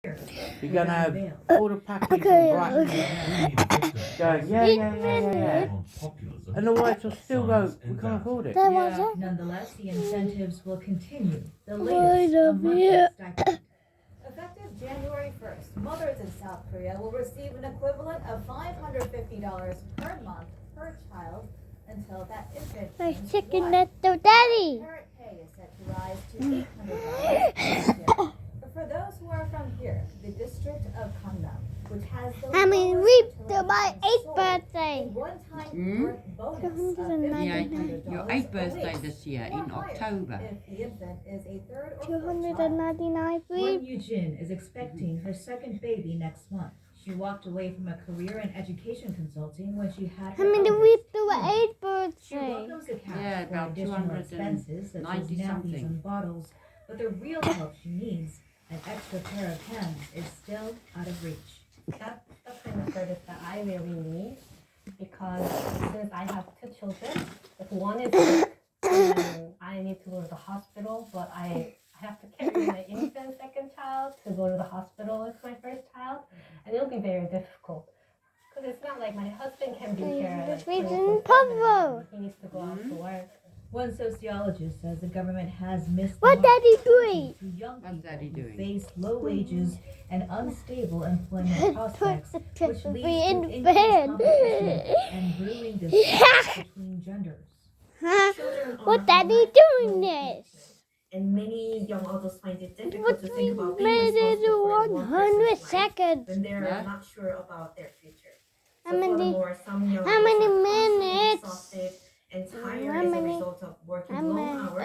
You're going to have all the packages of Brighton going, yeah. And the whites will still go, we can't afford it. Nonetheless, the incentives will continue. The latest a monthly stipend. Effective January 1st, mothers in South Korea will receive an equivalent of $550 per month per child until that infant My turns chicken one. little daddy. Parent pay is set to rise to $800 next year. But for those who are from here, the district of Gangnam, which has the I mean, lowest reap to fertility my in 8th Seoul, birthday. a one-time birth bonus of Yeah, $1,500 your 8th birthday awaits, this year or in higher October. if the infant is a third or fourth child. 299 Won reap. Yujin is expecting her second baby next month. She walked away from a career in education consulting when she had her How many eldest, reap to Hyun. my 8th She birthday? welcomes the cash Yeah, for about additional expenses such as 290 nappies something. and bottles, but the real help she needs, an extra pair of hands, is still out of reach. That's the kind of service that I really need, because since I have 2 children, if one is sick, then I need to go to the hospital, but I have to carry my infant second child to go to the hospital with my first child, and it'll be very difficult. Because it's not like my husband can be here like 24/7. He needs to go out to work. One sociologist says the government has missed the What mark daddy doing? to young What's people daddy who doing? face low wages and unstable employment prospects, the which trip leads be to in increased bed. competition and brewing disputes between genders. Huh? Children are What daddy lack doing of this? and many young adults find it difficult What to we think about being made it responsible for a one 100 person's life seconds. when they're Yeah. not sure about their future. How So many- furthermore, some young how many adults are constantly minutes? exhausted and How tired as a many- result of working How long many, hours.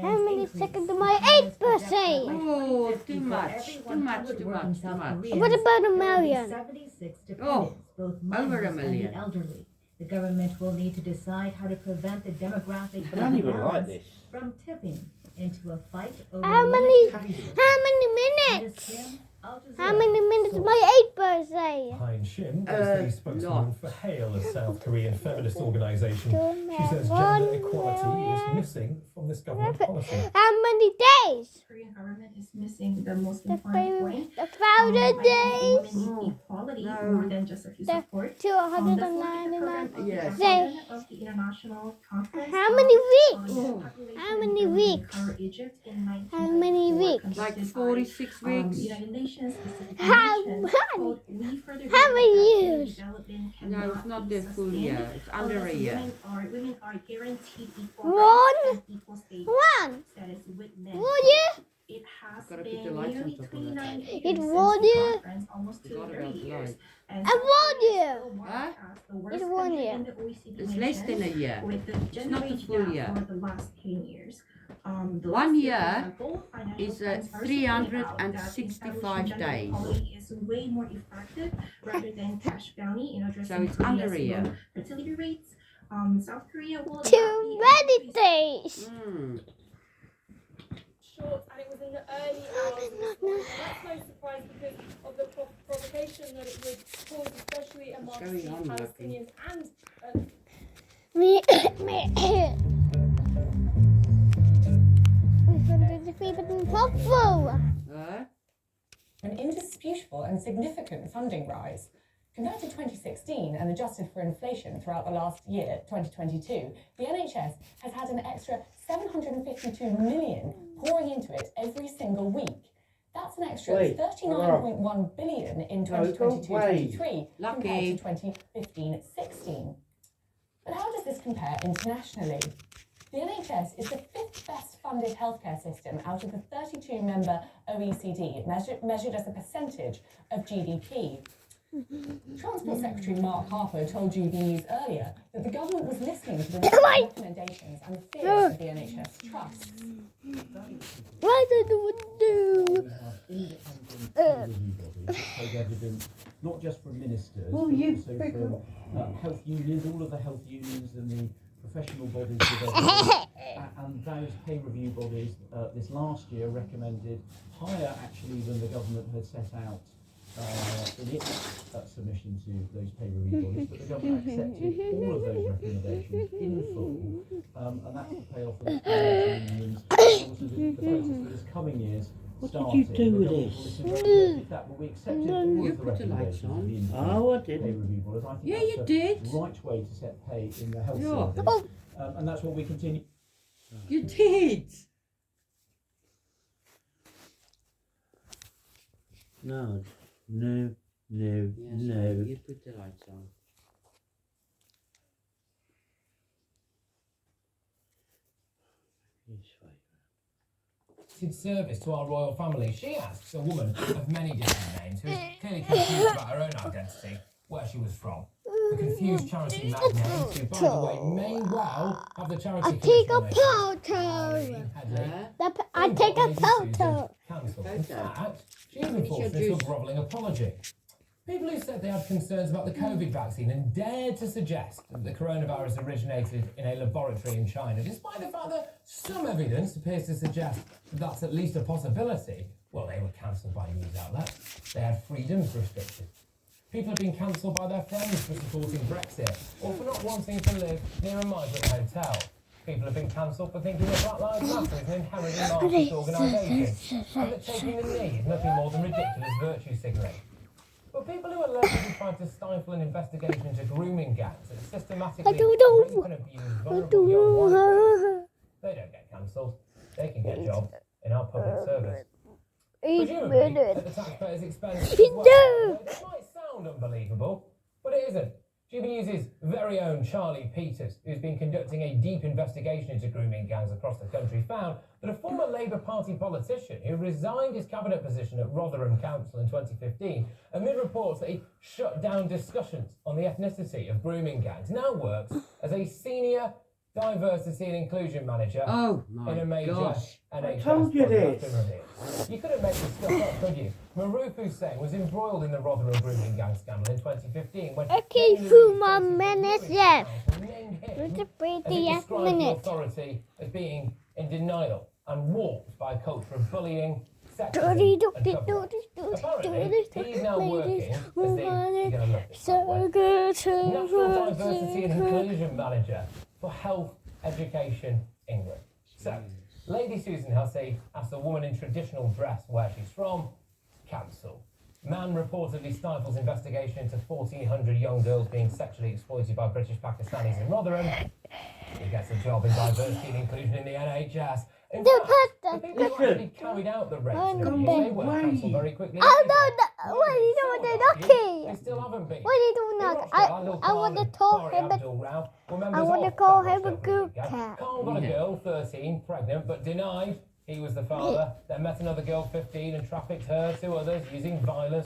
how many seconds to my 8th birthday? Oh, too much. What about a million? 76 dependents, both over minors a and the million. elderly. The government will need to decide how to prevent the demographic I don't even like imbalance this. from tipping into a fight over How many This minutes? Kim, Al Jazeera. How many minutes to my 8th birthday? Hein Shin is the spokeswoman for HAIL, a South Korean feminist organisation. She says gender equality is missing from this government policy. How many days? Korean government is missing the most The important point. a thousand I days? think women need equality No. more than just a few The support. 299. Yes. Of the international conference. How many weeks? Population How many and weeks? Recover Egypt in How many 1994, weeks? Like conducted 46 by, weeks. United Nations specific How convention many? called We for the How many Women, that years? development No, it's cannot not be the full sustained year. It's under a unless year. Women are guaranteed equal One? rights and equal state One. status with men. Would you? It has Gotta put been the lights on nearly top of 29 that. years It since would the you? conference, almost to Forgot 30 about the years. light. And I South would Korea you? still marked Huh? as the worst It would country you? in the OECD It's less than a nation year. with the It's not gender the rate full gap year. for the last 10 years. The 1 last year for example, financial is, plans are 365 establishing gender days. equality is way more effective rather than cash bounty in addressing So it's under a Korea's year. low fertility rates. South Korea will not Too be many increasing- days. Mm. Short, and it was in the early hours of this morning. And that's no surprise because of the provocation that it would cause, especially amongst going the on, Lucky? Palestinians and Me. We hundred feet in Poppo. An indisputable and significant funding rise. Compared to 2016 and adjusted for inflation throughout the last year, 2022, the NHS has had an extra 752 million pouring into it every single week. That's an extra Wait, 39.1 billion in No, go away. 2022-23 Lucky. compared to 2015-16. But how does this compare internationally? The NHS is the 5th best funded healthcare system out of the 32-member OECD, measured as a percentage of GDP. Transport Secretary Mark Harper told GB News earlier that the government was listening to the recommendations and the fears of the NHS trusts. What did we do? Independent peer review bodies take evidence not just from ministers, but also from health unions, all of the health unions and the professional bodies with and those peer review bodies this last year recommended higher actually than the government had set out in its submission to those peer review bodies, but the government accepted all of those recommendations in full, and that's the payoff for the unions. Also, the focus for this coming years What started. did you do with We're this? going to listen that, but we accepted all You of the put the lights recommendations of on. the independent Oh, I pay didn't. review board. I think Yeah, that's you the did. right way to set pay in the health Yeah. service. And that's what we continue. You did. No, no, no, Yes, no. you put the lights on. Service to our royal family, she asks a woman of many different names who is clearly confused about her own identity where she was from. The confused charity magnate, who by the way may well have the charity I take a commissioner, photo. I take a photo. cancelled. In fact, she even forced into a grovelling apology. People who said they had concerns about the COVID vaccine and dared to suggest that the coronavirus originated in a laboratory in China, despite the fact that some evidence appears to suggest that that's at least a possibility, well, they were cancelled by news outlets. They had freedoms restricted. People have been cancelled by their friends for supporting Brexit or for not wanting to live near a migrant hotel. People have been cancelled for thinking that Black Lives Matter is an inherently Marxist organisation and that taking the knee is nothing more than ridiculous virtue signalling. But people who allegedly tried to stifle an investigation into grooming gangs that systematically rape and abuse vulnerable young white girls, they don't get cancelled. They can get jobs in our public service. Presumably at the taxpayers' expense as well. It might sound unbelievable, but it isn't. GB News' very own Charlie Peters, who's been conducting a deep investigation into grooming gangs across the country, found that a former Labour Party politician who resigned his cabinet position at Rotherham Council in 2015 amid reports that he shut down discussions on the ethnicity of grooming gangs now works as a senior diversity and inclusion manager in a major NHS. I told you this. You couldn't make this stuff up, could you? Maroof Hussain was embroiled in the Rotherham grooming gang scandal in 2015 when Okay, 2 more minutes left. named him It's a as pretty he described the minute. authority as being in denial and warped by a culture of bullying, sexism and cover-up. Apparently, he's now working as the, you're gonna love this, by the way, National Diversity and Inclusion Manager for Health Education England. So, Lady Susan Hussey asks a woman in traditional dress where she's from, cancelled. Man reportedly stifles investigation into 1,400 young girls being sexually exploited by British Pakistanis in Rotherham. He gets a job in diversity and inclusion in the NHS. In fact, the people who actually carried out the rapes and abuse, they were cancelled very quickly. Oh, no. What are you doing there, Lucky? They still haven't been. What are you doing now? I want to talk him. I want to call him a good cat. Carl got a girl, 13, pregnant, but denied he was the father. Then met another girl, 15, and trafficked her to others using violence.